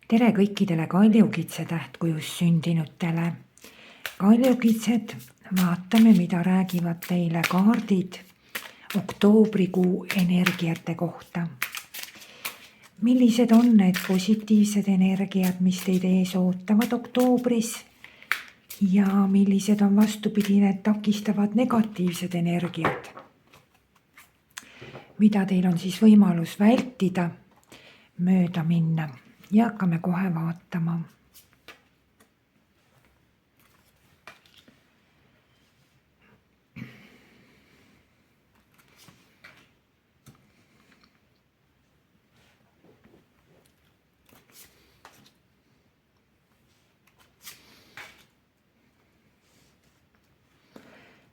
Tere kõikidele Kaljukitse tähtkujus sündinutele. Kaljukitsed, vaatame, mida räägivad teile kaardid oktoobrikuu energiate kohta. Millised on need positiivsed energiat, mis teid ees ootavad oktoobris ja millised on vastupidi need takistavad negatiivsed energiat, mida teil on siis võimalus vältida, mööda minna ja hakkame kohe vaatama.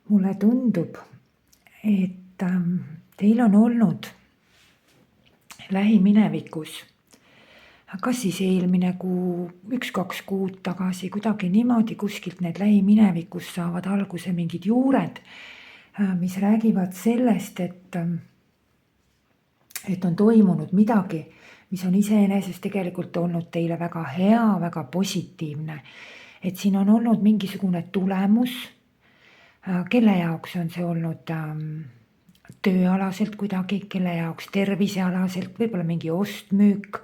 Mulle tundub, et teil on olnud lähiminevikus, kas siis eelmine kuu, 1-2 kuud tagasi, kuidagi niimoodi kuskilt need lähiminevikus saavad alguse mingid juured, mis räägivad sellest, et on toimunud midagi, mis on iseenesest tegelikult olnud teile väga hea, väga positiivne. Et siin on olnud mingisugune tulemus, kelle jaoks on see olnud tööalaselt kuidagi, kelle jaoks tervisealaselt, võib-olla mingi ostmüük,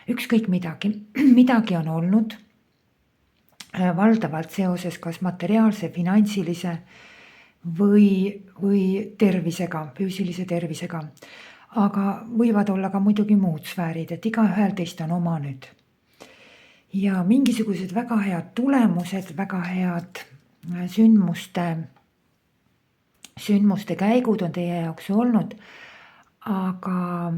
ükskõik midagi. Midagi on olnud valdavalt seoses kas materiaalse, finantsilise või tervisega, füüsilise tervisega. Aga võivad olla ka muidugi muud sfäärid, et igaühel teist on oma nüüd. Ja mingisugused väga head tulemused, väga head sündmuste käigud on teie jaoks olnud, aga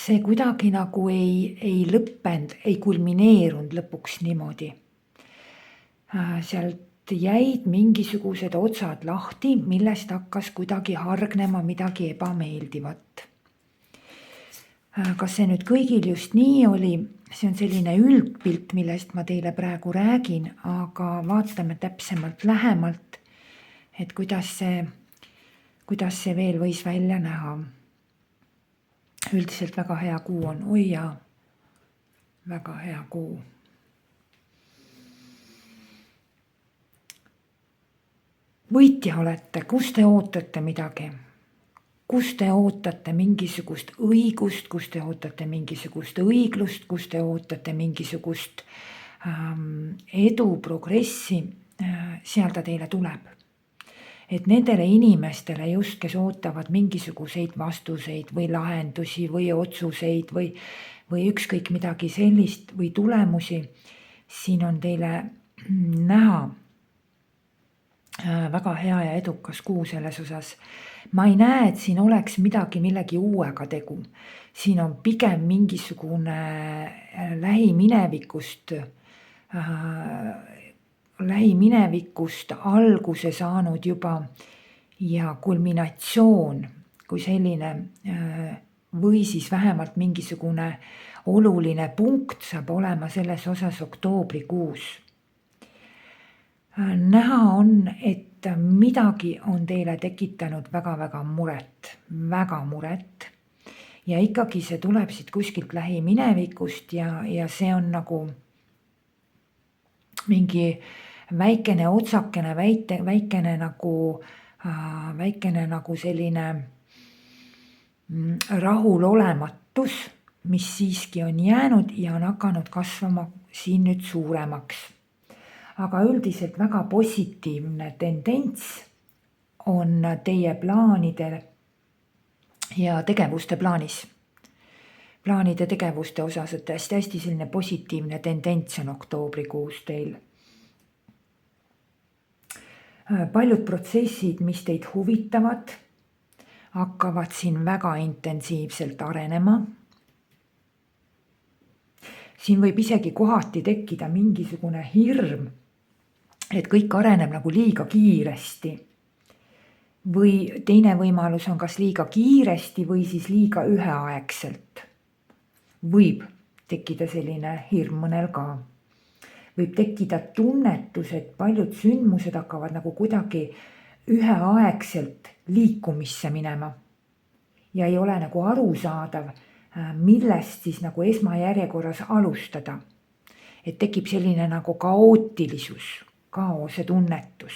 see kuidagi nagu ei lõppenud, ei kulmineerunud lõpuks niimoodi. Sealt jäid mingisugused otsad lahti, millest hakkas kuidagi hargnema midagi ebameeldivat. Kas see nüüd kõigil just nii oli? See on selline üldpilt, millest ma teile praegu räägin, aga vaatame täpsemalt lähemalt, et kuidas see veel võis välja näha. Üldiselt väga hea kuu on, oi jaa, väga hea kuu. Võitja olete, kus te ootate midagi? Kus te ootate mingisugust õigust, kus te ootate mingisugust õiglust, kus te ootate mingisugust edu, progressi, seal ta teile tuleb. Et nendele inimestele just, kes ootavad mingisuguseid vastuseid või lahendusi või otsuseid või ükskõik midagi sellist või tulemusi, siin on teile näha väga hea ja edukas kuu selles osas. Ma ei näe, et siin oleks millegi uuega tegu. Siin on pigem mingisugune lähiminevikust alguse saanud juba ja kulminatsioon kui selline või siis vähemalt mingisugune oluline punkt saab olema selles osas oktoobrikuus. Näha on, et midagi on teile tekitanud väga muret ja ikkagi see tuleb siit kuskilt lähiminevikust ja see on nagu mingi väikene otsakene, väikene nagu selline rahulolematus, mis siiski on jäänud ja on hakanud kasvama siin nüüd suuremaks. Aga üldiselt väga positiivne tendents on teie plaanide ja tegevuste plaanis. Plaanide tegevuste osas, et hästi selline positiivne tendents on oktoobrikuus teil. Paljud protsessid, mis teid huvitavad, hakkavad siin väga intensiivselt arenema. Siin võib isegi kohati tekkida mingisugune hirm, et kõik areneb nagu liiga kiiresti. Või teine võimalus on kas liiga kiiresti või siis liiga üheaegselt. Võib tekkida selline hirm mõnel ka. Võib tekkida tunnetus, et paljud sündmused hakkavad nagu kuidagi üheaegselt liikumisse minema. Ja ei ole nagu arusaadav, millest siis nagu esmajärjekorras alustada. Et tekib selline nagu kaootilisus, kaose tunnetus.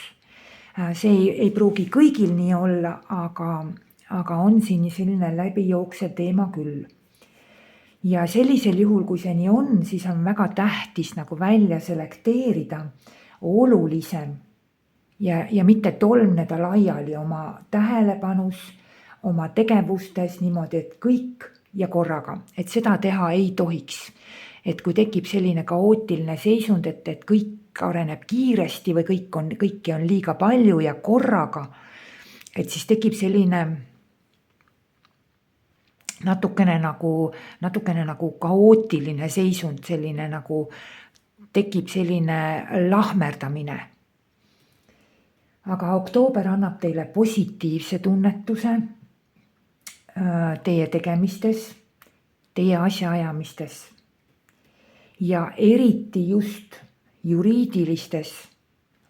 See ei pruugi kõigil nii olla, aga on siin selline läbijooksev teema küll. Ja sellisel juhul, kui see nii on, siis on väga tähtis nagu välja selekteerida olulisem ja mitte tolmneda laiali oma tähelepanus, oma tegevustes niimoodi, et kõik ja korraga, et seda teha ei tohiks. Et kui tekib selline kaootiline seisund, et kõik areneb kiiresti või kõiki on liiga palju ja korraga, et siis tekib selline natukene nagu kaootiline seisund, selline nagu tekib selline lahmerdamine. Aga oktoober annab teile positiivse tunnetuse teie tegemistes, teie asjaajamistes ja eriti just juriidilistes,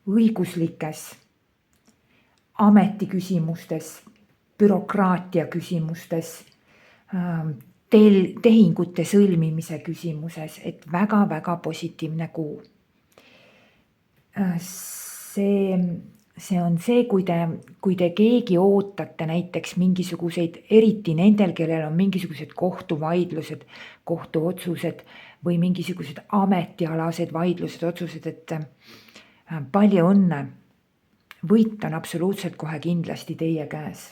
õiguslikes, ametiküsimustes, bürokraatia küsimustes, tehingute sõlmimise küsimuses, et väga-väga positiivne kuu. See on see, kui te keegi ootate näiteks mingisuguseid, eriti nendel, kellel on mingisugused kohtuvaidlused, kohtuotsused või mingisugused ametialased vaidlused, otsused, et palju õnne, võit on absoluutselt kohe kindlasti teie käes.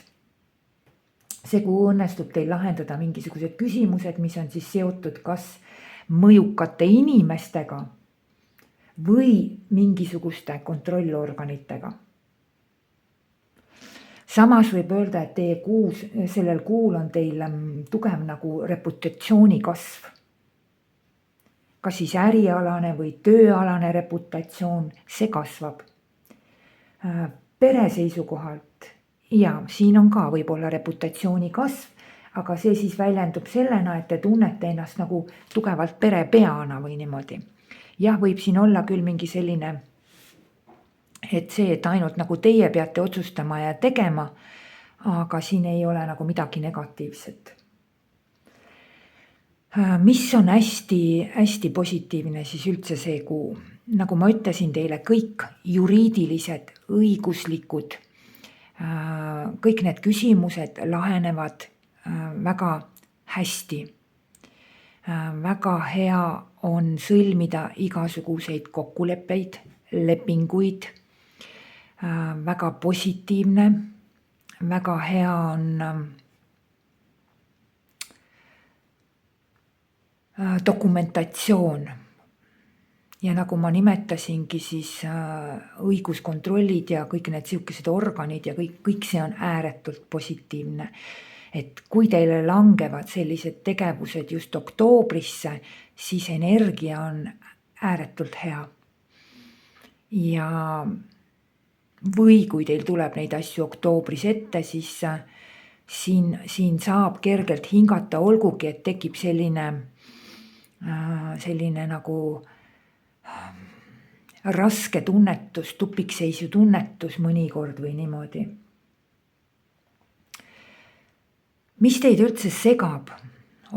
See kuu õnnestub teil lahendada mingisugused küsimused, mis on siis seotud kas mõjukate inimestega või mingisuguste kontrollorganitega. Samas võib öelda, et sellel kuul on teil tugev nagu reputatsiooni kasv. Kas siis ärialane või tööalane reputatsioon, see kasvab. Pere seisukohalt ja siin on ka võib-olla reputatsiooni kasv, aga see siis väljendub sellena, et te tunnete ennast nagu tugevalt perepeana või niimoodi. Jah, võib siin olla küll mingi selline, et see, et ainult nagu teie peate otsustama ja tegema, aga siin ei ole nagu midagi negatiivset. Mis on hästi positiivne siis üldse see kuu? Nagu ma ütlesin teile, kõik juriidilised, õiguslikud, kõik need küsimused lahenevad väga hästi. Väga hea on sõlmida igasuguseid kokkuleppeid, lepinguid. Väga positiivne, väga hea on dokumentatsioon. Ja nagu ma nimetasingi, siis õiguskontrollid ja kõik need sihukesed organid ja kõik see on ääretult positiivne. Et kui teile langevad sellised tegevused just oktoobrisse, siis energia on ääretult hea. Ja või kui teil tuleb neid asju oktoobris ette, siis siin saab kergelt hingata, olgugi, et tekib selline nagu raske tunnetus, tupikseisu tunnetus mõnikord või niimoodi. Mis teid üldse segab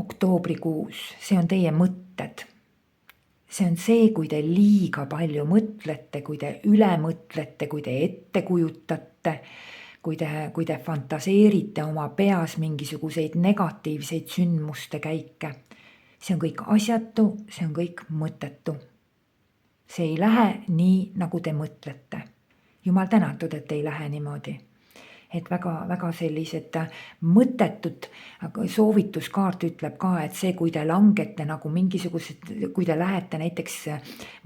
oktoobrikuus? See on teie mõtted. See on see, kui te liiga palju mõtlete, kui te üle mõtlete, kui te ette kujutate, kui te fantaseerite oma peas mingisuguseid negatiivseid sündmuste käike. See on kõik asjatu, see on kõik mõttetu. See ei lähe nii, nagu te mõtlete. Jumal tänatud, et ei lähe niimoodi. Et väga sellised mõttetud, soovituskaart ütleb ka, et see, kui te langete nagu mingisugused, kui te lähete näiteks,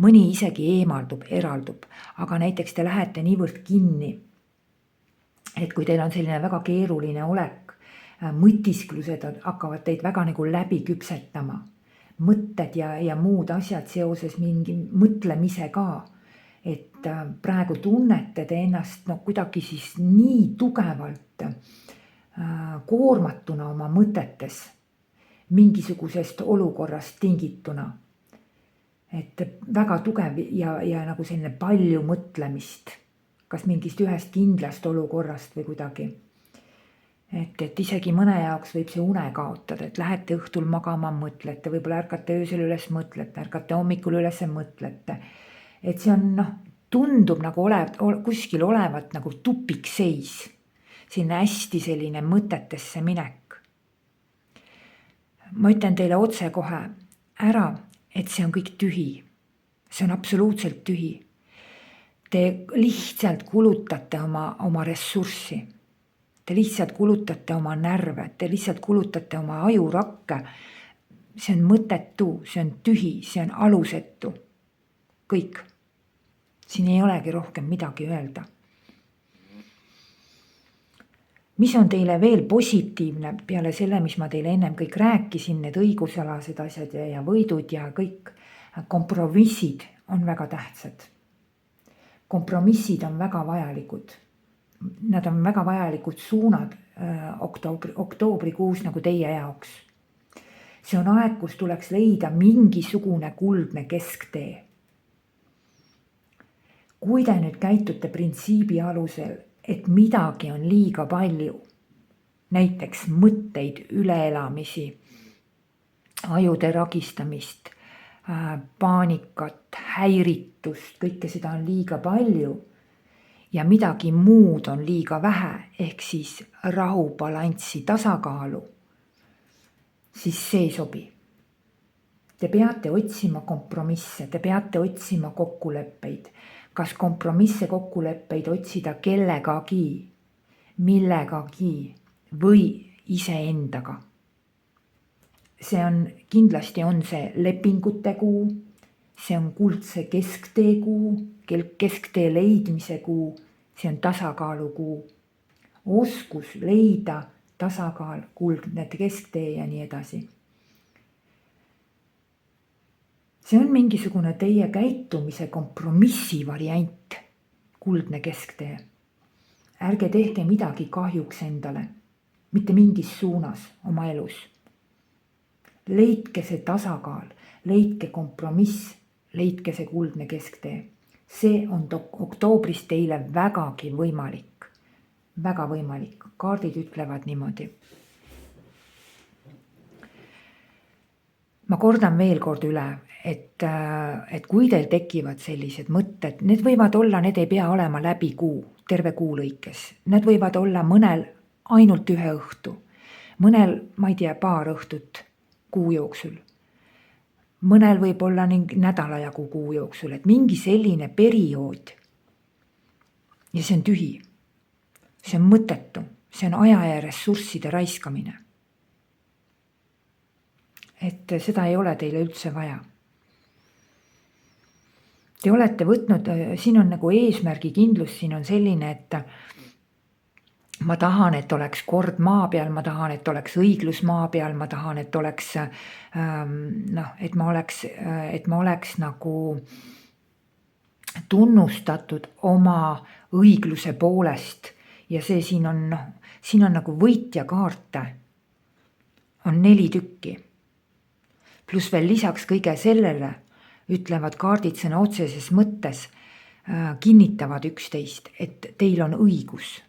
mõni isegi eraldub, aga näiteks te lähete niivõrd kinni, et kui teil on selline väga keeruline olek, mõtisklused hakkavad teid väga nagu läbi küpsetama, mõtted ja muud asjad seoses mingi mõtlemise ka, et praegu tunnete te ennast kuidagi siis nii tugevalt koormatuna oma mõtetes, mingisugusest olukorrast tingituna, et väga tugev ja nagu selline palju mõtlemist, kas mingist ühest kindlast olukorrast või kuidagi. et isegi mõne jaoks võib see une kaotada, et lähete õhtul magama, mõtlete, võib-olla ärkate öösel üles, mõtlete, ärkate hommikul üles, mõtlete. Et see on tundub nagu kuskil olevat nagu tupikseis, selline hästi selline mõtetesse minek. Ma ütlen teile otse kohe ära, et see on kõik tühi. See on absoluutselt tühi. Te lihtsalt kulutate oma ressurssi. Te lihtsalt kulutate oma närve, te lihtsalt kulutate oma ajurakke. See on mõttetu, see on tühi, see on alusetu. Kõik. Siin ei olegi rohkem midagi öelda. Mis on teile veel positiivne peale selle, mis ma teile ennem kõik rääkisin, need õigusalased asjad ja võidud ja kõik kompromissid on väga tähtsad. Kompromissid on väga vajalikud. Nad on väga vajalikud suunad oktoobrikuus nagu teie jaoks. See on aeg, kus tuleks leida mingisugune kuldne kesktee. Kui te nüüd käitute printsiibi alusel, et midagi on liiga palju, näiteks mõtteid, üleelamisi, ajude ragistamist, paanikat, häiritust, kõike seda on liiga palju ja midagi muud on liiga vähe, ehk siis rahu, balanssi, tasakaalu, siis see ei sobi. Te peate otsima kompromisse, te peate otsima kokkuleppeid. Kas kompromisse, kokkuleppeid otsida kellegagi, millegagi või iseendaga. Kindlasti on see lepingute kuu, see on kuldse kesktee kuu, kesktee leidmise kuu, see on tasakaalu kuu. Oskus leida tasakaal, kuldne kesktee ja nii edasi. See on mingisugune teie käitumise kompromissi variant, kuldne kesktee. Ärge tehke midagi kahjuks endale, mitte mingis suunas oma elus. Leidke see tasakaal, leidke kompromiss, leidke see kuldne kesktee. See on oktoobris teile vägagi võimalik. Väga võimalik. Kaardid ütlevad niimoodi. Ma kordan veel kord üle, et kui teil tekivad sellised mõtted, need võivad olla, need ei pea olema läbi kuu, terve kuu lõikes. Need võivad olla mõnel ainult ühe õhtu, mõnel, ma ei tea, paar õhtut kuu jooksul. Mõnel võib olla nädala jagu kuu jooksul, et mingi selline periood. Ja see on tühi, see on mõttetu, see on aja ja ressursside raiskamine. Et seda ei ole teile üldse vaja. Te olete võtnud, siin on nagu eesmärgi kindlus, siin on selline, et ma tahan, et oleks kord maa peal, ma tahan, et oleks õiglus maa peal, ma tahan, et oleks, et ma oleks nagu tunnustatud oma õigluse poolest ja see siin on nagu võitja kaarte, on 4 tükki. Plus veel lisaks kõige sellele ütlevad kaardid sõna otseses mõttes, kinnitavad üksteist, et teil on õigus.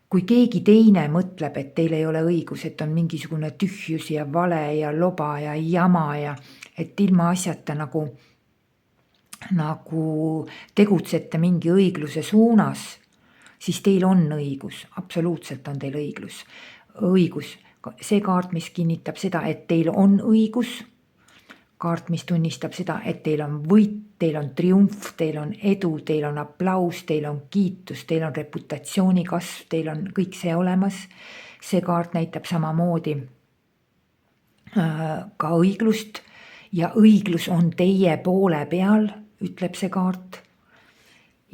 Kui keegi teine mõtleb, et teil ei ole õigus, et on mingisugune tühjus ja vale ja loba ja jama ja et ilma asjata nagu tegutsete mingi õigluse suunas, siis teil on õigus, absoluutselt on teil õigus. See kaart, mis kinnitab seda, et teil on õigus, kaart, mis tunnistab seda, et teil on võit, teil on triumf, teil on edu, teil on aplaus, teil on kiitus, teil on reputatsiooni kasv, teil on kõik see olemas. See kaart näitab samamoodi ka õiglust ja õiglus on teie poole peal, ütleb see kaart.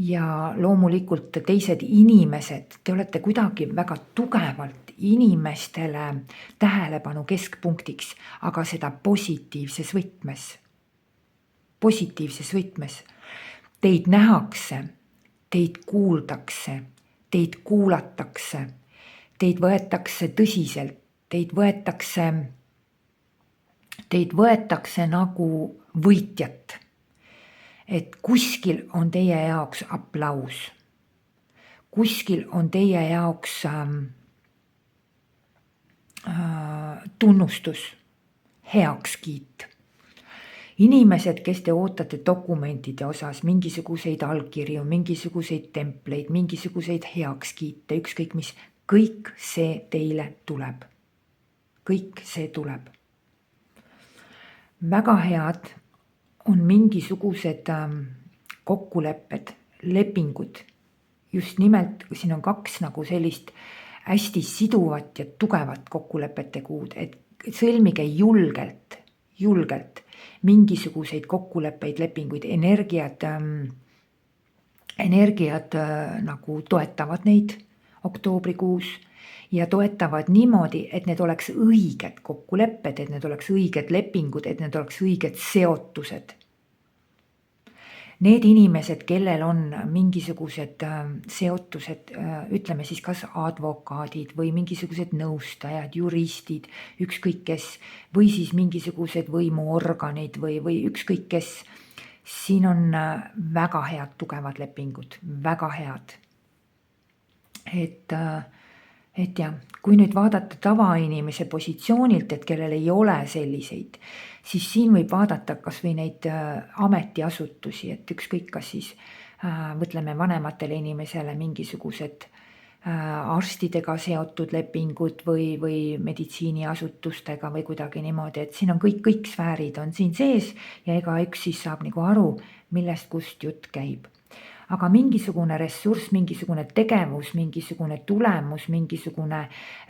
Ja loomulikult teised inimesed, te olete kuidagi väga tugevalt inimestele tähelepanu keskpunktiks, aga seda positiivses võtmes. Positiivses võtmes. Teid nähakse, teid kuuldakse, teid kuulatakse, teid võetakse tõsiselt, teid võetakse nagu võitjat. Et kuskil on teie jaoks aplaus. Kuskil on teie jaoks tunnustus, heakskiit. Inimesed, kes te ootate dokumentide osas mingisuguseid allkirju, mingisuguseid templeid, mingisuguseid heakskiite, ükskõik mis, kõik see teile tuleb. Kõik see tuleb. Väga head on mingisugused kokkulepped, lepingud. Just nimelt, siin on 2 nagu sellist hästi siduvat ja tugevat kokkulepete kuud, et sõlmige julgelt mingisuguseid kokkuleppeid, lepinguid, energiad nagu toetavad neid oktoobrikuus ja toetavad niimoodi, et need oleks õiged kokkulepped, et need oleks õiged lepingud, et need oleks õiged seotused. Need inimesed, kellel on mingisugused seotused, ütleme siis kas advokaadid või mingisugused nõustajad, juristid, ükskõik kes, või siis mingisugused võimuorganid või ükskõik kes, siin on väga head tugevad lepingud, väga head. Et jah, kui nüüd vaadata tavainimese positsioonilt, et kellel ei ole selliseid, siis siin võib vaadata kas või neid ametiasutusi, et ükskõik kas siis mõtleme vanematele inimesele mingisugused arstidega seotud lepingud või meditsiiniasutustega või kuidagi niimoodi, et siin on kõik sfäärid on siin sees ja ega üks siis saab nagu aru, millest kust jutt käib. Aga mingisugune ressurss, mingisugune tegevus, mingisugune tulemus, mingisugune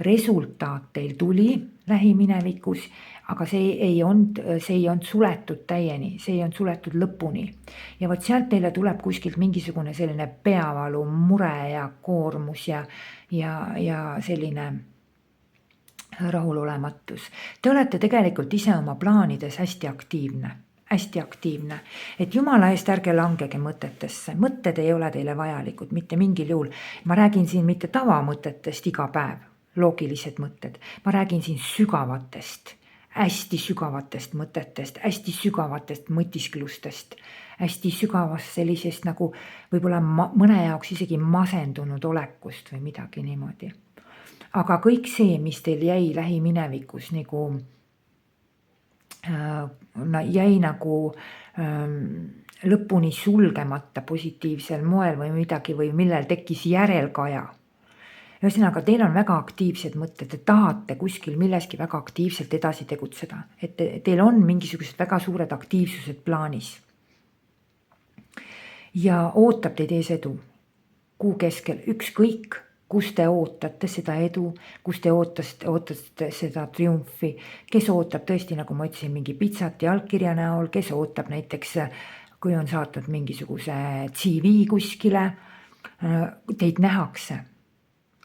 resultaat teil tuli lähiminevikus, aga see ei olnud suletud täieni, see ei olnud suletud lõpuni. Ja vot sealt teile tuleb kuskilt mingisugune selline peavalu, mure ja koormus ja selline rahulolematus. Te olete tegelikult ise oma plaanides hästi aktiivne, et jumala eest ärge langege mõtetesse, mõtted ei ole teile vajalikud mitte mingil juhul. Ma räägin siin mitte tavamõtetest iga päev, loogilised mõtted, ma räägin siin sügavatest, hästi sügavatest mõtetest, hästi sügavatest mõtisklustest, hästi sügavast sellisest nagu võib-olla mõne jaoks isegi masendunud olekust või midagi niimoodi. Aga kõik see, mis teil jäi lähiminevikus nagu jäi nagu lõpuni sulgemata positiivsel moel või midagi või millel tekkis järelkaja. Ühesõnaga, teil on väga aktiivsed mõtted, te tahate kuskil milleski väga aktiivselt edasi tegutseda, et teil on mingisugused väga suured aktiivsused plaanis. Ja ootab teid ees edu, kuu keskel, ükskõik, kus te ootate seda edu, kus te ootate seda triumfi, kes ootab tõesti, nagu ma ütlesin, mingi pitsati allkirja näol, kes ootab näiteks, kui on saatnud mingisuguse CV kuskile, teid nähakse,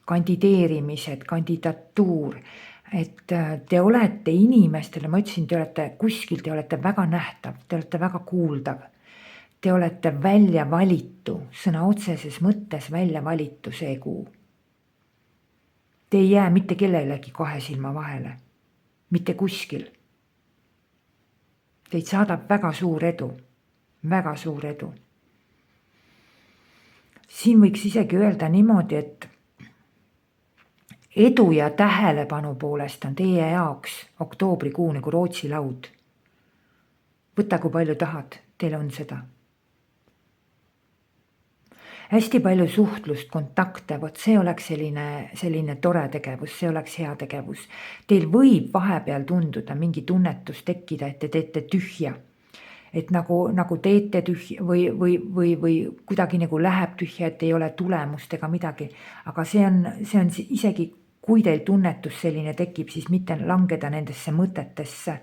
kandideerimised, kandidatuur, et te olete inimestele, ma ütlesin, te olete kuskil, te olete väga nähtav, te olete väga kuuldav, te olete välja valitu, sõna otseses mõttes välja valitu see kuu. Te ei jää mitte kellelegi 2 silma vahele, mitte kuskil. Teid saadab väga suur edu, väga suur edu. Siin võiks isegi öelda niimoodi, et edu ja tähelepanu poolest on teie jaoks oktoobrikuu nagu Rootsi laud. Võta kui palju tahad, teil on seda. Hästi palju suhtlust, kontakte, vot see oleks selline tore tegevus, see oleks hea tegevus. Teil võib vahepeal tunduda mingi tunnetus tekkida, et te teete tühja. Et nagu teete tühja või kuidagi nagu läheb tühja, et ei ole tulemust ega midagi. Aga see on isegi, kui teil tunnetus selline tekib, siis mitte langeda nendesse mõtetesse.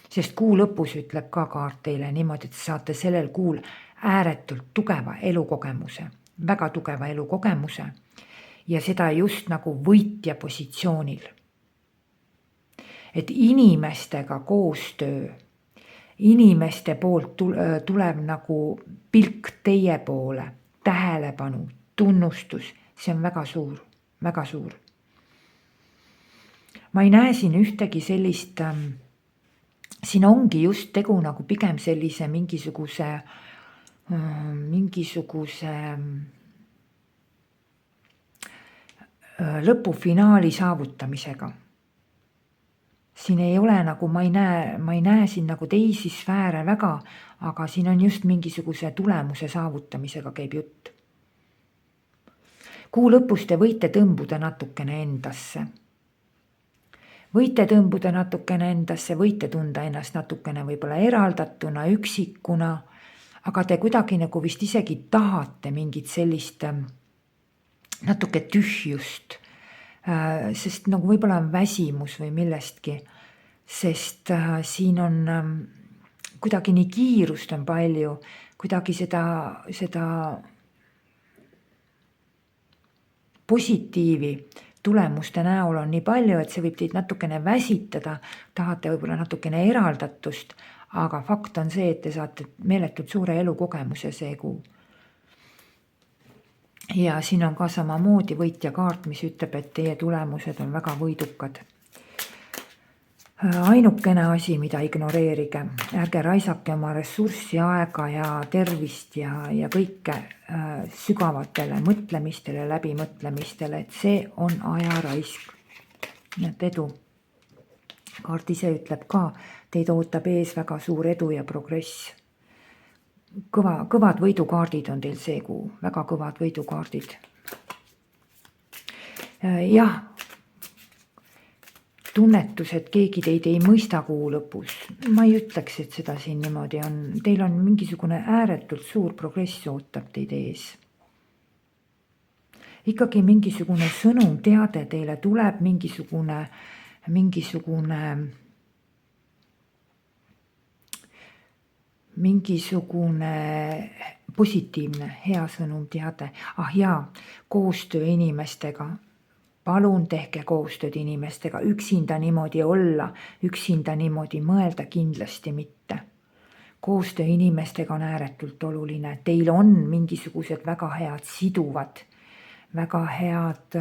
Sest kuu lõpus ütleb ka kaart teile niimoodi, et saate sellel kuul ääretult tugeva elukogemuse, väga tugeva elukogemuse ja seda just nagu võitja positsioonil. Et inimestega koostöö, inimeste poolt tuleb nagu pilk teie poole, tähelepanu, tunnustus, see on väga suur, väga suur. Ma ei näe siin ühtegi sellist, siin ongi just tegu nagu pigem sellise mingisuguse lõpufinaali saavutamisega. siin ei ole nagu, ma ei näe siin nagu teisi sfääre väga, aga siin on just mingisuguse tulemuse saavutamisega käib jutt. Kuu lõpus te võite tõmbuda natukene endasse. Võite tõmbuda natukene endasse, võite tunda ennast natukene võib-olla eraldatuna, üksikuna, aga te kuidagi nagu vist isegi tahate mingit sellist natuke tühjust, sest nagu võib-olla on väsimus või millestki, sest siin on kuidagi nii kiirust on palju, kuidagi seda positiivi tulemuste näol on nii palju, et see võib teid natukene väsitada, tahate võib-olla natukene eraldatust, aga fakt on see, et te saate meeletult suure elukogemuse see kuu. Ja siin on ka samamoodi võitja kaart, mis ütleb, et teie tulemused on väga võidukad. Ainukene asi, mida ignoreerige, ärge raisake oma ressurssi, aega ja tervist ja kõike sügavatele mõtlemistele, läbimõtlemistele, et see on ajaraisk. Nii et edu. Kaart ise ütleb ka, teid ootab ees väga suur edu ja progress. Kõvad võidukaardid on teil see kuu, väga kõvad võidukaardid. Jah, tunnetus, et keegi teid ei mõista kuu lõpus. Ma ei ütleks, et seda siin niimoodi on. Teil on mingisugune ääretult suur progress ootab teid ees. Ikkagi mingisugune sõnum, teade teile tuleb, mingisugune positiivne, hea sõnum, teade. Jaa, koostöö inimestega. Palun tehke koostööd inimestega, üksinda niimoodi olla, üksinda niimoodi mõelda kindlasti mitte. Koostöö inimestega on ääretult oluline. Teil on mingisugused väga head siduvad, väga head,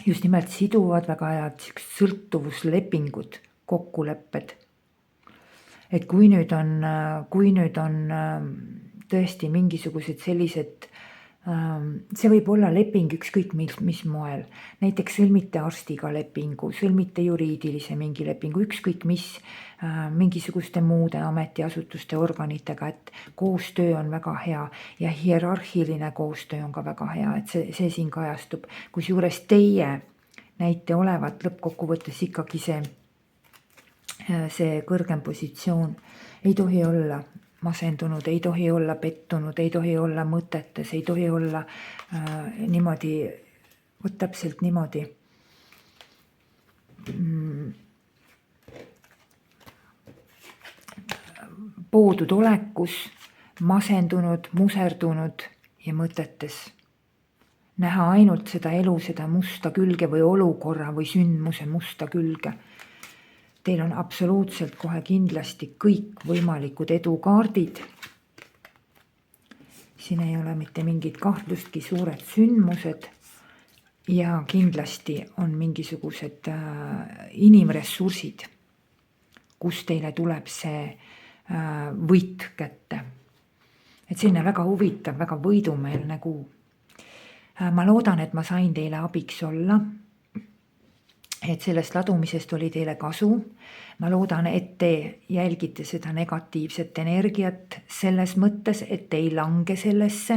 just nimelt siduvad, väga head sõltuvuslepingud, kokkulepped. Et kui nüüd on tõesti mingisugused sellised, see võib olla leping ükskõik mis moel. Näiteks sõlmite arstiga lepingu, sõlmite juriidilise mingi lepingu, ükskõik mis mingisuguste muude ametiasutuste organitega, et koostöö on väga hea ja hierarhiline koostöö on ka väga hea, et see siin kajastub. Kusjuures teie näite olevat lõppkokkuvõttes ikkagi see kõrgem positsioon ei tohi olla masendunud, ei tohi olla pettunud, ei tohi olla mõtetes, ei tohi olla niimoodi, täpselt niimoodi poodud olekus, masendunud, muserdunud ja mõtetes. Näha ainult seda elu, seda musta külge või olukorra või sündmuse musta külge. Teil on absoluutselt kohe kindlasti kõik võimalikud edukaardid. Siin ei ole mitte mingit kahtlustki, suured sündmused ja kindlasti on mingisugused inimressursid, kus teile tuleb see võit kätte. Et selline väga huvitav, väga võidumeelne kuu. Ma loodan, et ma sain teile abiks olla. Et sellest ladumisest oli teile kasu. Ma loodan, et te jälgite seda negatiivset energiat selles mõttes, et te ei lange sellesse,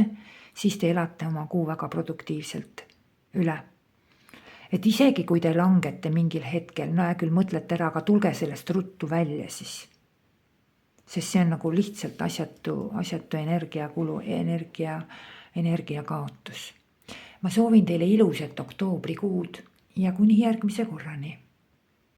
siis te elate oma kuu väga produktiivselt üle. Et isegi kui te langete mingil hetkel, no ja küll mõtlete ära, aga tulge sellest ruttu välja siis. Sest see on nagu lihtsalt asjatu energiakulu, energia kaotus. Ma soovin teile ilusat oktoobrikuud ja kuni järgmise korrani.